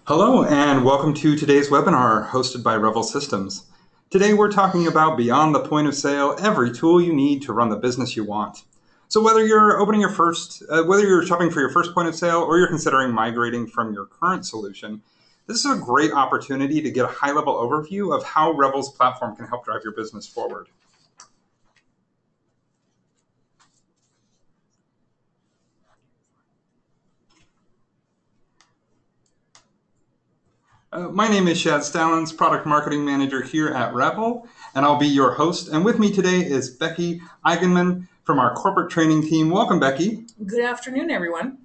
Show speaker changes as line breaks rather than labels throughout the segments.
Hello and welcome to today's webinar hosted by Revel Systems. Today we're talking about beyond the point of sale, every tool you need to run the business you want. So whether you're whether you're shopping for your first point of sale or you're considering migrating from your current solution, this is a great opportunity to get a high-level overview of how Revel's platform can help drive your business forward. My name is Shad Stallings, Product Marketing Manager here at Revel, and I'll be your host. And with me today is Becky Eigenman from our corporate training team. Welcome, Becky.
Good afternoon, everyone.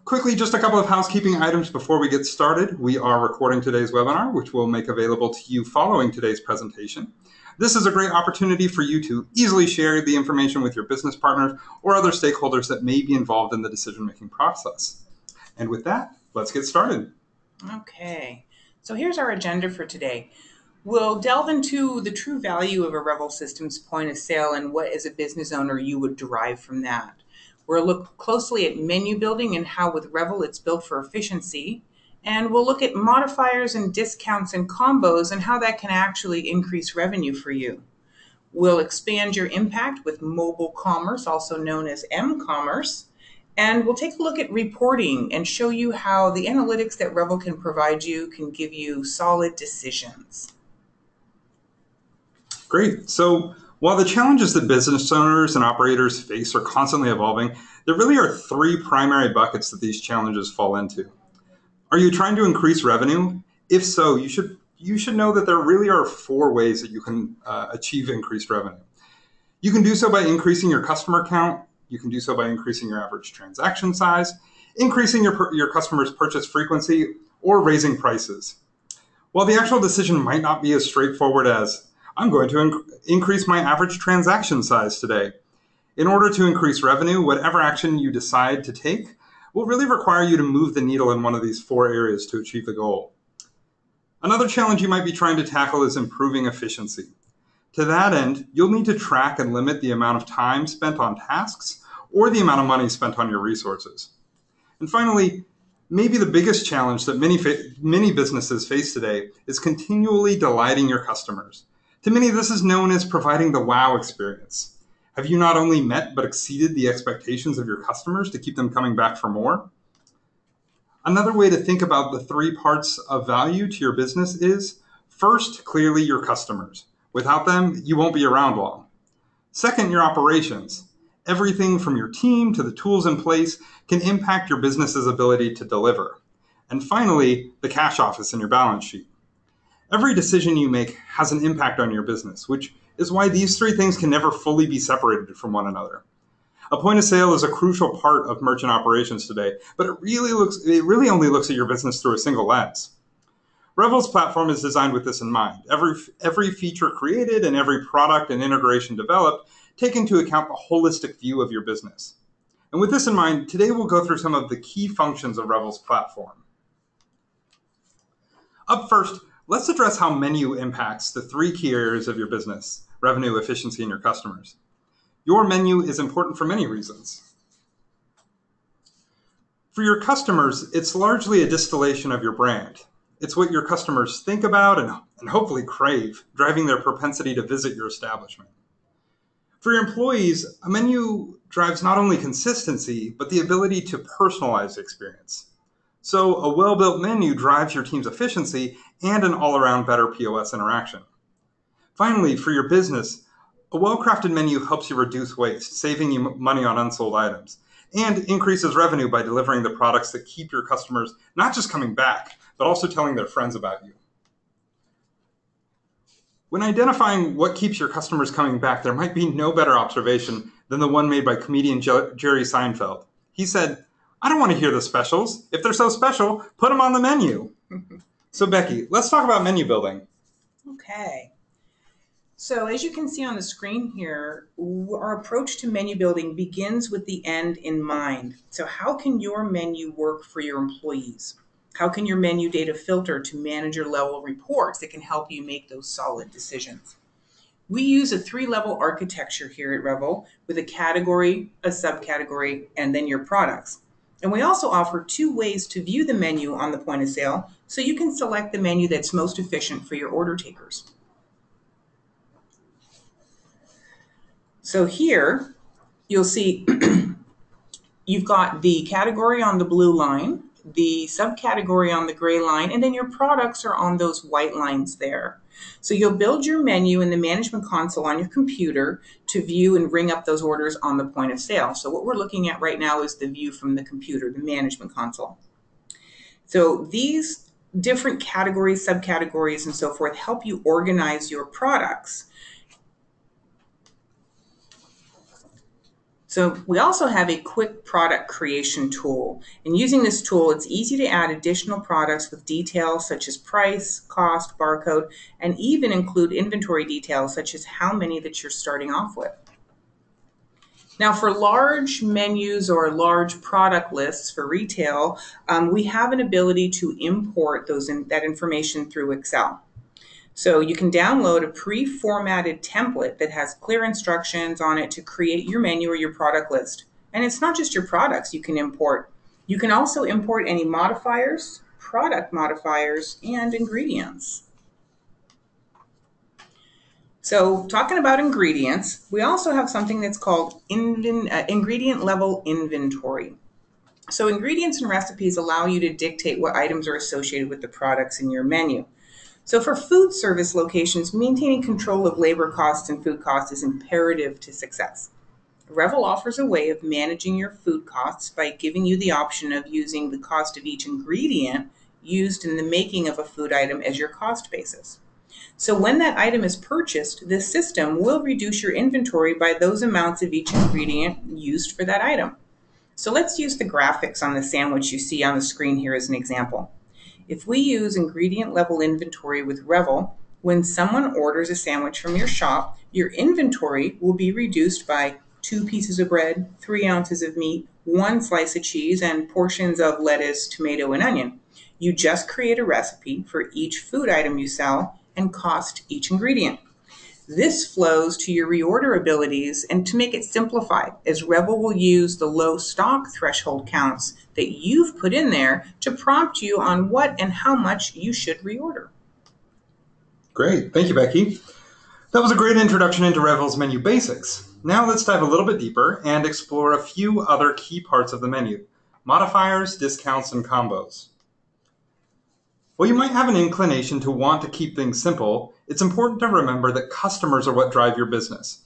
Quickly, just a couple of housekeeping items before we get started. We are recording today's webinar, which we'll make available to you following today's presentation. This is a great opportunity for you to easily share the information with your business partners or other stakeholders that may be involved in the decision-making process. And with that, let's get started.
Okay, so here's our agenda for today. We'll delve into the true value of a Revel Systems point of sale and what, as a business owner, you would derive from that. We'll look closely at menu building and how with Revel it's built for efficiency. And we'll look at modifiers and discounts and combos and how that can actually increase revenue for you. We'll expand your impact with mobile commerce, also known as m-commerce. And we'll take a look at reporting and show you how the analytics that Revel can provide you can give you solid decisions.
Great. So while the challenges that business owners and operators face are constantly evolving, there really are three primary buckets that these challenges fall into. Are you trying to increase revenue? If so, you should know that there really are four ways that you can achieve increased revenue. You can do so by increasing your customer count. You can do so by increasing your average transaction size, increasing your customers' purchase frequency, or raising prices. While the actual decision might not be as straightforward as, I'm going to increase my average transaction size today. In order to increase revenue, whatever action you decide to take will really require you to move the needle in one of these four areas to achieve the goal. Another challenge you might be trying to tackle is improving efficiency. To that end, you'll need to track and limit the amount of time spent on tasks or the amount of money spent on your resources. And finally, maybe the biggest challenge that many businesses face today is continually delighting your customers. To many, this is known as providing the wow experience. Have you not only met but exceeded the expectations of your customers to keep them coming back for more? Another way to think about the three parts of value to your business is, first, clearly your customers. Without them, you won't be around long. Second, your operations. Everything from your team to the tools in place can impact your business's ability to deliver. And finally, the cash office in your balance sheet. Every decision you make has an impact on your business, which is why these three things can never fully be separated from one another. A point of sale is a crucial part of merchant operations today, but it really only looks at your business through a single lens. Revel's platform is designed with this in mind. Every feature created and every product and integration developed take into account the holistic view of your business. And with this in mind, today we'll go through some of the key functions of Revel's platform. Up first, let's address how menu impacts the three key areas of your business: revenue, efficiency, and your customers. Your menu is important for many reasons. For your customers, it's largely a distillation of your brand. It's what your customers think about and hopefully crave, driving their propensity to visit your establishment. For your employees, a menu drives not only consistency, but the ability to personalize the experience. So a well-built menu drives your team's efficiency and an all-around better POS interaction. Finally, for your business, a well-crafted menu helps you reduce waste, saving you money on unsold items, and increases revenue by delivering the products that keep your customers not just coming back, but also telling their friends about you. When identifying what keeps your customers coming back, there might be no better observation than the one made by comedian Jerry Seinfeld. He said, I don't want to hear the specials. If they're so special, put them on the menu. So Becky, let's talk about menu building.
Okay. So as you can see on the screen here, our approach to menu building begins with the end in mind. So how can your menu work for your employees? How can your menu data filter to manager level reports that can help you make those solid decisions? We use a 3-level architecture here at Revel with a category, a subcategory, and then your products. And we also offer 2 ways to view the menu on the point of sale, so you can select the menu that's most efficient for your order takers. So here, you'll see you've got the category on the blue line, the subcategory on the gray line, and then your products are on those white lines there. So you'll build your menu in the management console on your computer to view and ring up those orders on the point of sale. So what we're looking at right now is the view from the computer, the management console. So these different categories, subcategories, and so forth help you organize your products. So we also have a quick product creation tool. And using this tool, it's easy to add additional products with details such as price, cost, barcode, and even include inventory details such as how many that you're starting off with. Now, for large menus or large product lists for retail, we have an ability to import that information through Excel. So you can download a pre-formatted template that has clear instructions on it to create your menu or your product list. And it's not just your products you can import. You can also import any modifiers, product modifiers, and ingredients. So talking about ingredients, we also have something that's called ingredient level inventory. So ingredients and recipes allow you to dictate what items are associated with the products in your menu. So for food service locations, maintaining control of labor costs and food costs is imperative to success. Revel offers a way of managing your food costs by giving you the option of using the cost of each ingredient used in the making of a food item as your cost basis. So when that item is purchased, the system will reduce your inventory by those amounts of each ingredient used for that item. So let's use the graphics on the sandwich you see on the screen here as an example. If we use ingredient level inventory with Revel, when someone orders a sandwich from your shop, your inventory will be reduced by 2 pieces of bread, 3 ounces of meat, 1 slice of cheese, and portions of lettuce, tomato, and onion. You just create a recipe for each food item you sell and cost each ingredient. This flows to your reorder abilities, and to make it simplified, as Revel will use the low stock threshold counts that you've put in there to prompt you on what and how much you should reorder.
Great. Thank you, Becky. That was a great introduction into Revel's menu basics. Now let's dive a little bit deeper and explore a few other key parts of the menu: modifiers, discounts, and combos. While you might have an inclination to want to keep things simple, it's important to remember that customers are what drive your business.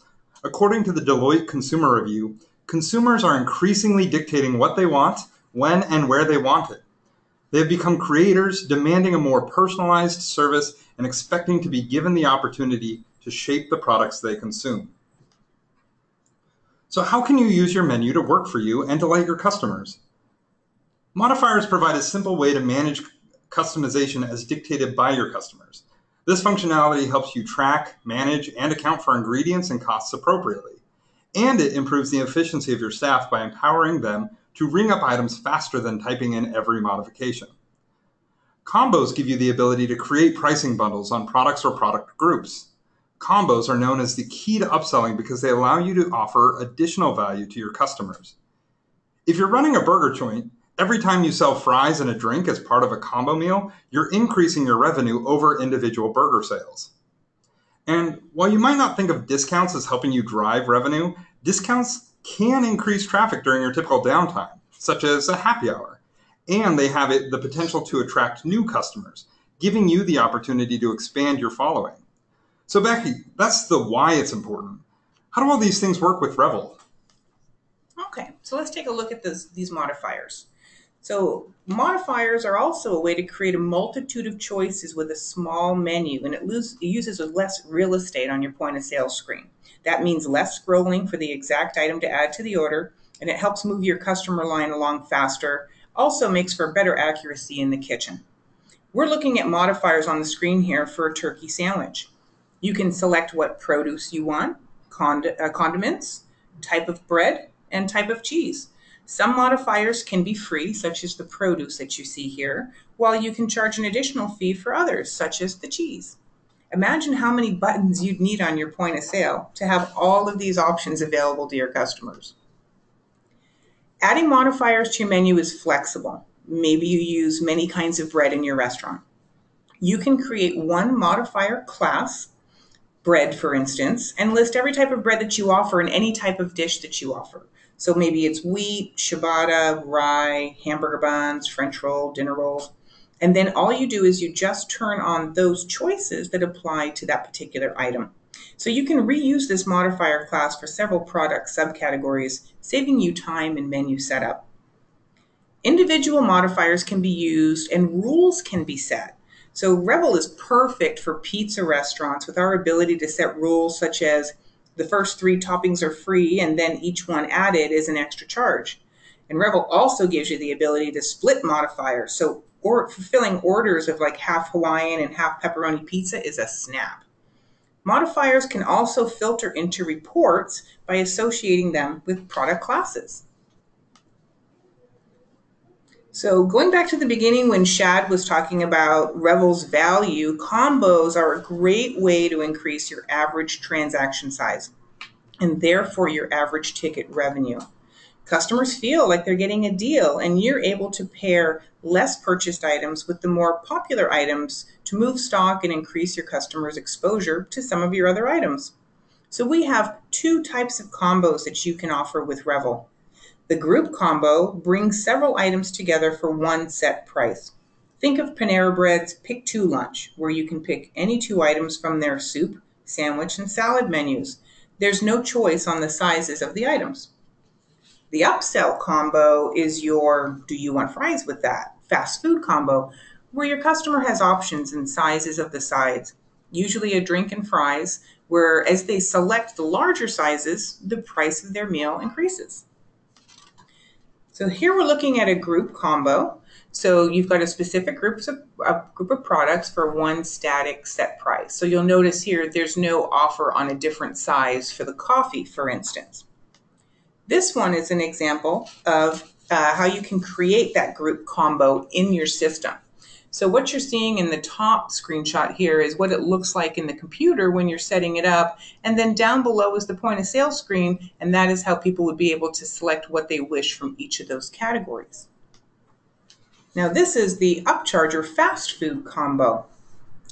According to the Deloitte Consumer Review, consumers are increasingly dictating what they want, when and where they want it. They have become creators, demanding a more personalized service and expecting to be given the opportunity to shape the products they consume. So how can you use your menu to work for you and delight your customers? Modifiers provide a simple way to manage customization as dictated by your customers. This functionality helps you track, manage, and account for ingredients and costs appropriately. And it improves the efficiency of your staff by empowering them to ring up items faster than typing in every modification. Combos give you the ability to create pricing bundles on products or product groups. Combos are known as the key to upselling because they allow you to offer additional value to your customers. If you're running a burger joint, every time you sell fries and a drink as part of a combo meal, you're increasing your revenue over individual burger sales. And while you might not think of discounts as helping you drive revenue, discounts can increase traffic during your typical downtime, such as a happy hour. And they have the potential to attract new customers, giving you the opportunity to expand your following. So Becky, that's the why it's important. How do all these things work with Revel?
Okay, so let's take a look at these modifiers. So modifiers are also a way to create a multitude of choices with a small menu, and it uses less real estate on your point of sale screen. That means less scrolling for the exact item to add to the order, and it helps move your customer line along faster. Also makes for better accuracy in the kitchen. We're looking at modifiers on the screen here for a turkey sandwich. You can select what produce you want, condiments, type of bread, and type of cheese. Some modifiers can be free, such as the produce that you see here, while you can charge an additional fee for others, such as the cheese. Imagine how many buttons you'd need on your point of sale to have all of these options available to your customers. Adding modifiers to your menu is flexible. Maybe you use many kinds of bread in your restaurant. You can create one modifier class, bread for instance, and list every type of bread that you offer in any type of dish that you offer. So maybe it's wheat, ciabatta, rye, hamburger buns, French roll, dinner rolls. And then all you do is you just turn on those choices that apply to that particular item. So you can reuse this modifier class for several product subcategories, saving you time in menu setup. Individual modifiers can be used and rules can be set. So Revel is perfect for pizza restaurants with our ability to set rules such as the first 3 toppings are free and then each one added is an extra charge. And Revel also gives you the ability to split modifiers. So fulfilling orders of like half Hawaiian and half pepperoni pizza is a snap. Modifiers can also filter into reports by associating them with product classes. So going back to the beginning when Shad was talking about Revel's value, combos are a great way to increase your average transaction size and therefore your average ticket revenue. Customers feel like they're getting a deal and you're able to pair less purchased items with the more popular items to move stock and increase your customers' exposure to some of your other items. So we have 2 types of combos that you can offer with Revel. The group combo brings several items together for one set price. Think of Panera Bread's Pick 2 lunch, where you can pick any 2 items from their soup, sandwich, and salad menus. There's no choice on the sizes of the items. The upsell combo is your do you want fries with that? Fast food combo, where your customer has options and sizes of the sides, usually a drink and fries, where as they select the larger sizes, the price of their meal increases. So here we're looking at a group combo. So you've got a specific group of products for one static set price. So you'll notice here there's no offer on a different size for the coffee, for instance. This one is an example of how you can create that group combo in your system. So what you're seeing in the top screenshot here is what it looks like in the computer when you're setting it up. And then down below is the point of sale screen, and that is how people would be able to select what they wish from each of those categories. Now this is the upcharger fast food combo.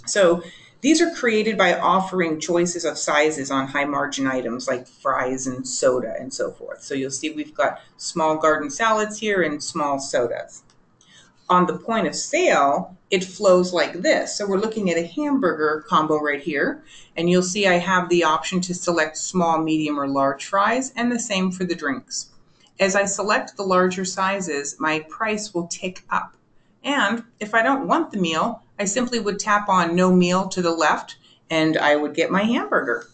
So these are created by offering choices of sizes on high margin items like fries and soda and so forth. So you'll see we've got small garden salads here and small sodas. On the point of sale, it flows like this. So we're looking at a hamburger combo right here, and you'll see I have the option to select small, medium, or large fries, and the same for the drinks. As I select the larger sizes, my price will tick up. And if I don't want the meal, I simply would tap on no meal to the left, and I would get my hamburger.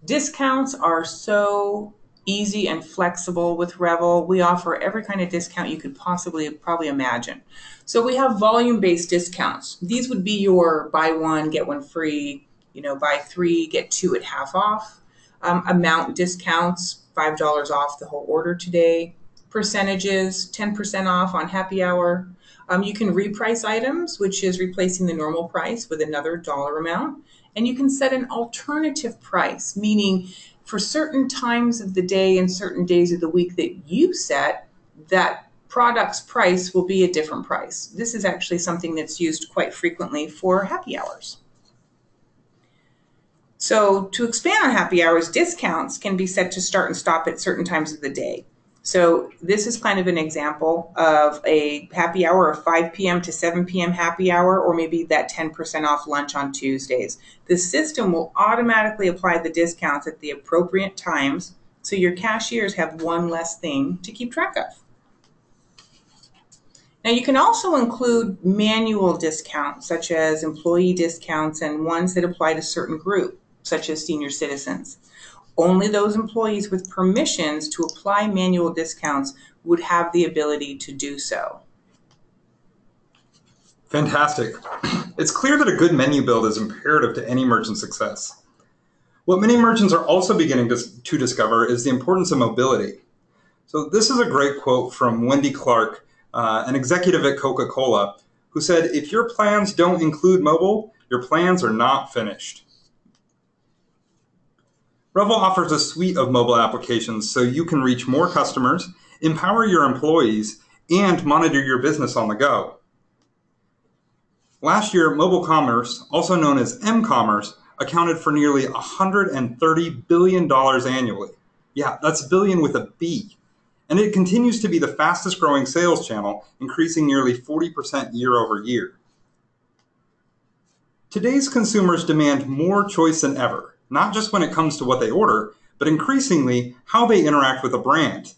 Discounts are so easy and flexible with Revel. We offer every kind of discount you could probably imagine. So we have volume-based discounts. These would be your buy one, get one free, buy 3, get 2 at half off. Amount discounts, $5 off the whole order today. Percentages, 10% off on happy hour. You can reprice items, which is replacing the normal price with another dollar amount. And you can set an alternative price, meaning for certain times of the day and certain days of the week that you set, that product's price will be a different price. This is actually something that's used quite frequently for happy hours. So to expand on happy hours, discounts can be set to start and stop at certain times of the day. So this is kind of an example of a happy hour of 5 p.m. to 7 p.m. happy hour, or maybe that 10% off lunch on Tuesdays. The system will automatically apply the discounts at the appropriate times, so your cashiers have one less thing to keep track of. Now you can also include manual discounts, such as employee discounts and ones that apply to certain groups, such as senior citizens. Only those employees with permissions to apply manual discounts would have the ability to do so.
Fantastic. It's clear that a good menu build is imperative to any merchant's success. What many merchants are also beginning to discover is the importance of mobility. So this is a great quote from Wendy Clark, an executive at Coca-Cola, who said, "If your plans don't include mobile, your plans are not finished." Revel offers a suite of mobile applications so you can reach more customers, empower your employees, and monitor your business on the go. Last year, mobile commerce, also known as m-commerce, accounted for nearly $130 billion annually. Yeah, that's billion with a B. And it continues to be the fastest growing sales channel, increasing nearly 40% year over year. Today's consumers demand more choice than ever, not just when it comes to what they order, but increasingly how they interact with a brand.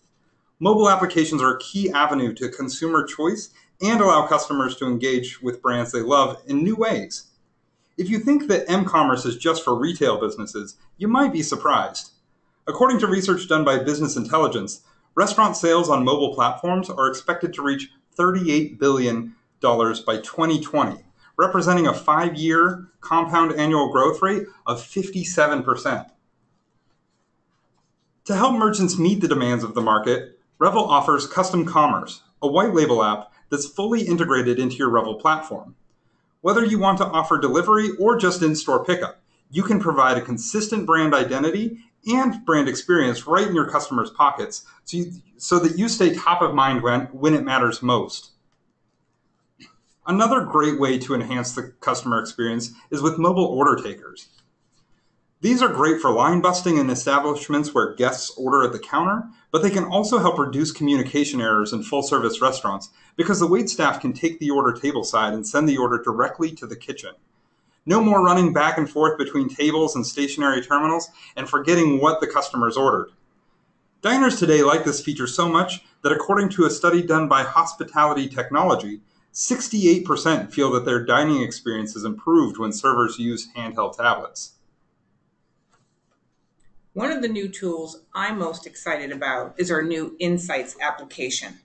Mobile applications are a key avenue to consumer choice and allow customers to engage with brands they love in new ways. If you think that m-commerce is just for retail businesses, you might be surprised. According to research done by Business Intelligence, restaurant sales on mobile platforms are expected to reach $38 billion by 2020, representing a 5-year compound annual growth rate of 57%. To help merchants meet the demands of the market, Revel offers Custom Commerce, a white label app that's fully integrated into your Revel platform. Whether you want to offer delivery or just in-store pickup, you can provide a consistent brand identity and brand experience right in your customers' pockets so that you stay top of mind when it matters most. Another great way to enhance the customer experience is with mobile order takers. These are great for line busting in establishments where guests order at the counter, but they can also help reduce communication errors in full-service restaurants because the waitstaff can take the order tableside and send the order directly to the kitchen. No more running back and forth between tables and stationary terminals and forgetting what the customers ordered. Diners today like this feature so much that according to a study done by Hospitality Technology, 68% feel that their dining experience is improved when servers use handheld tablets.
One of the new tools I'm most excited about is our new Insights application.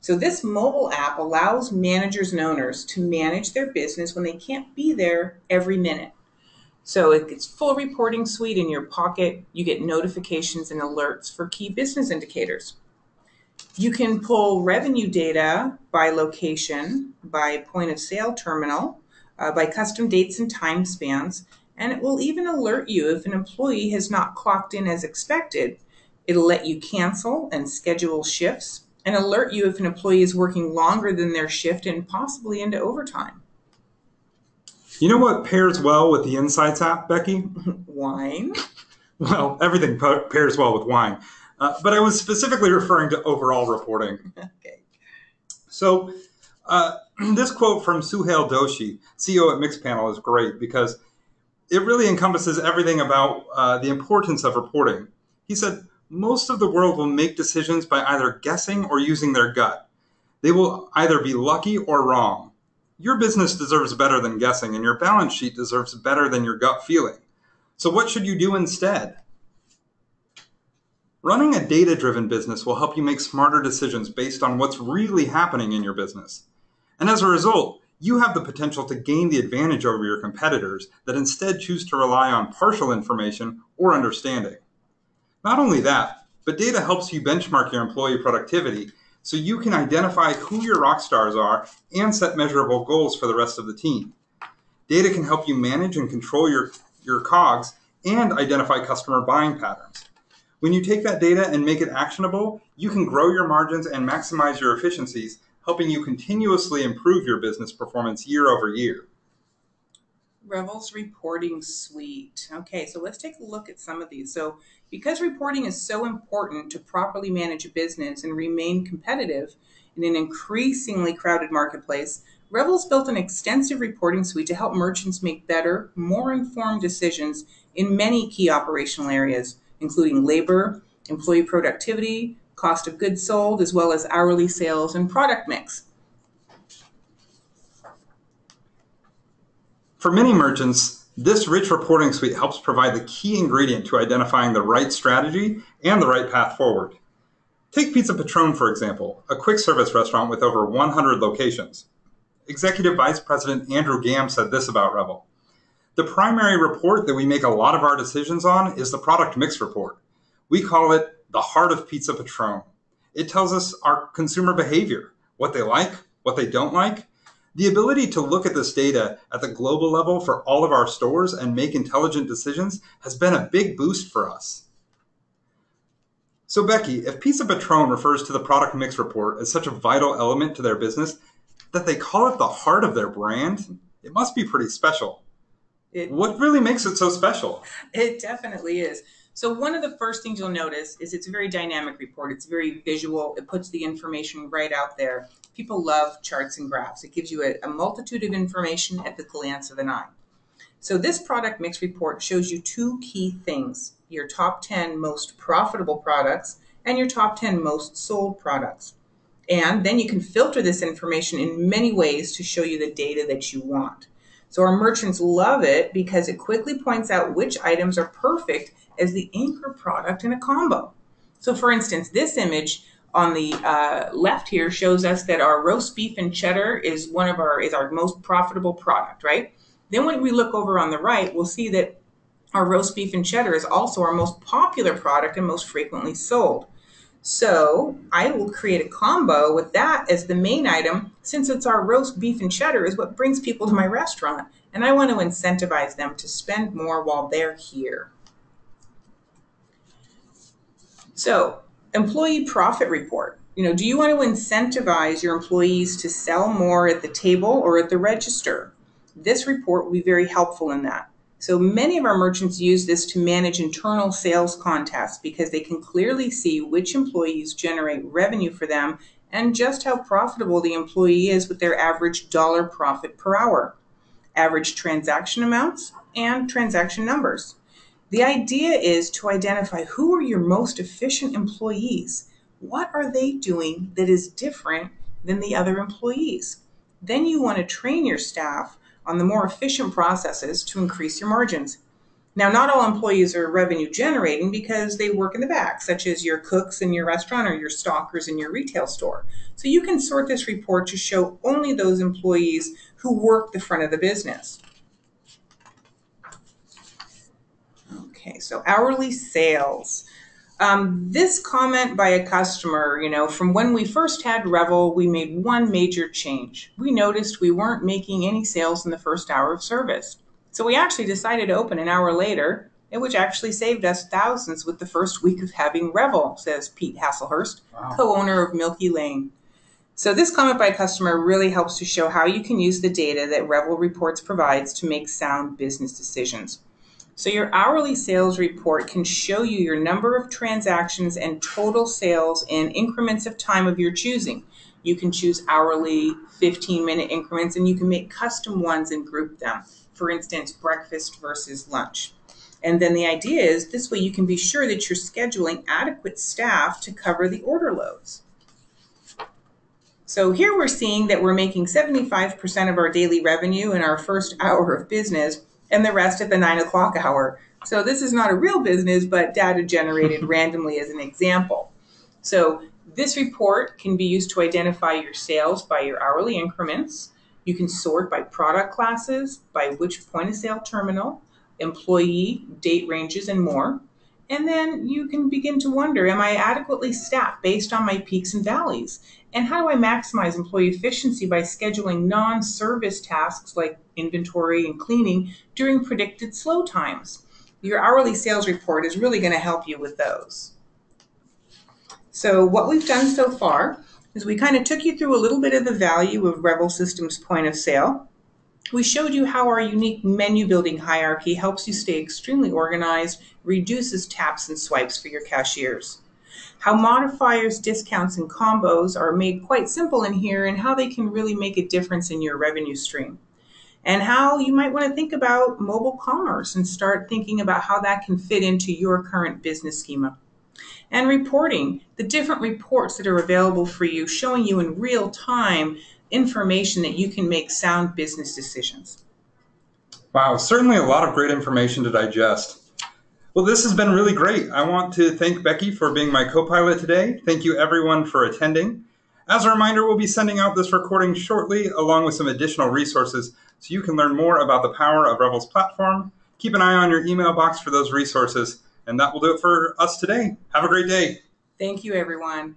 So this mobile app allows managers and owners to manage their business when they can't be there every minute. So it's full reporting suite in your pocket. You get notifications and alerts for key business indicators. You can pull revenue data by location, by point of sale terminal, by custom dates and time spans, and it will even alert you if an employee has not clocked in as expected. It'll let you cancel and schedule shifts and alert you if an employee is working longer than their shift and possibly into overtime.
You know what pairs well with the Insights app, Becky?
Wine?
Well, everything pairs well with wine. But I was specifically referring to overall reporting.
Okay.
So this quote from Suhail Doshi, CEO at Mixpanel, is great because it really encompasses everything about the importance of reporting. He said, most of the world will make decisions by either guessing or using their gut. They will either be lucky or wrong. Your business deserves better than guessing, and your balance sheet deserves better than your gut feeling. So what should you do instead? Running a data-driven business will help you make smarter decisions based on what's really happening in your business. And as a result, you have the potential to gain the advantage over your competitors that instead choose to rely on partial information or understanding. Not only that, but data helps you benchmark your employee productivity so you can identify who your rock stars are and set measurable goals for the rest of the team. Data can help you manage and control your COGS and identify customer buying patterns. When you take that data and make it actionable, you can grow your margins and maximize your efficiencies, helping you continuously improve your business performance year over year.
Revel's reporting suite. Okay, so let's take a look at some of these. So because reporting is so important to properly manage a business and remain competitive in an increasingly crowded marketplace, Revel's built an extensive reporting suite to help merchants make better, more informed decisions in many key operational areas, including labor, employee productivity, cost of goods sold, as well as hourly sales and product mix.
For many merchants, this rich reporting suite helps provide the key ingredient to identifying the right strategy and the right path forward. Take Pizza Patron, for example, a quick service restaurant with over 100 locations. Executive Vice President Andrew Gam said this about Revel. The primary report that we make a lot of our decisions on is the product mix report. We call it the heart of Pizza Patron. It tells us our consumer behavior, what they like, what they don't like. The ability to look at this data at the global level for all of our stores and make intelligent decisions has been a big boost for us. So, Becky, if Pizza Patron refers to the product mix report as such a vital element to their business that they call it the heart of their brand, it must be pretty special.
It
What really makes it so special?
It definitely is. So one of the first things you'll notice is it's a very dynamic report. It's very visual. It puts the information right out there. People love charts and graphs. It gives you a multitude of information at the glance of an eye. So this product mix report shows you two key things: your top 10 most profitable products and your top 10 most sold products. And then you can filter this information in many ways to show you the data that you want. So our merchants love it because it quickly points out which items are perfect as the anchor product in a combo. So for instance, this image on the left here shows us that our roast beef and cheddar is our most profitable product, right? Then when we look over on the right, we'll see that our roast beef and cheddar is also our most popular product and most frequently sold. So I will create a combo with that as the main item, since it's our roast beef and cheddar is what brings people to my restaurant, and I want to incentivize them to spend more while they're here. So, employee profit report. Do you want to incentivize your employees to sell more at the table or at the register? This report will be very helpful in that. So many of our merchants use this to manage internal sales contests because they can clearly see which employees generate revenue for them and just how profitable the employee is with their average dollar profit per hour, average transaction amounts, and transaction numbers. The idea is to identify who are your most efficient employees. What are they doing that is different than the other employees? Then you want to train your staff on the more efficient processes to increase your margins. Now, not all employees are revenue generating because they work in the back, such as your cooks in your restaurant or your stockers in your retail store. So you can sort this report to show only those employees who work the front of the business. Okay, so hourly sales. This comment by a customer, from when we first had Revel, we made one major change. We noticed we weren't making any sales in the first hour of service. So we actually decided to open an hour later, which actually saved us thousands with the first week of having Revel, says Pete Hasselhurst, wow, co-owner of Milky Lane. So this comment by a customer really helps to show how you can use the data that Revel Reports provides to make sound business decisions. So your hourly sales report can show you your number of transactions and total sales in increments of time of your choosing. You can choose hourly 15-minute increments, and you can make custom ones and group them. For instance, breakfast versus lunch. And then the idea is this way you can be sure that you're scheduling adequate staff to cover the order loads. So here we're seeing that we're making 75% of our daily revenue in our first hour of business, and the rest at the 9 o'clock hour. So this is not a real business, but data generated randomly as an example. So this report can be used to identify your sales by your hourly increments. You can sort by product classes, by which point of sale terminal, employee, date ranges, and more. And then you can begin to wonder, am I adequately staffed based on my peaks and valleys? And how do I maximize employee efficiency by scheduling non-service tasks like inventory and cleaning during predicted slow times? Your hourly sales report is really going to help you with those. So what we've done so far is we kind of took you through a little bit of the value of Revel Systems point of sale. We showed you how our unique menu building hierarchy helps you stay extremely organized, reduces taps and swipes for your cashiers. How modifiers, discounts, and combos are made quite simple in here, and how they can really make a difference in your revenue stream. And how you might want to think about mobile commerce and start thinking about how that can fit into your current business schema. And reporting, the different reports that are available for you, showing you in real time information that you can make sound business decisions.
Wow, certainly a lot of great information to digest. Well, this has been really great. I want to thank Becky for being my co-pilot today. Thank you everyone for attending. As a reminder, we'll be sending out this recording shortly along with some additional resources so you can learn more about the power of Revel's platform. Keep an eye on your email box for those resources. And that will do it for us today. Have a great day.
Thank you, everyone.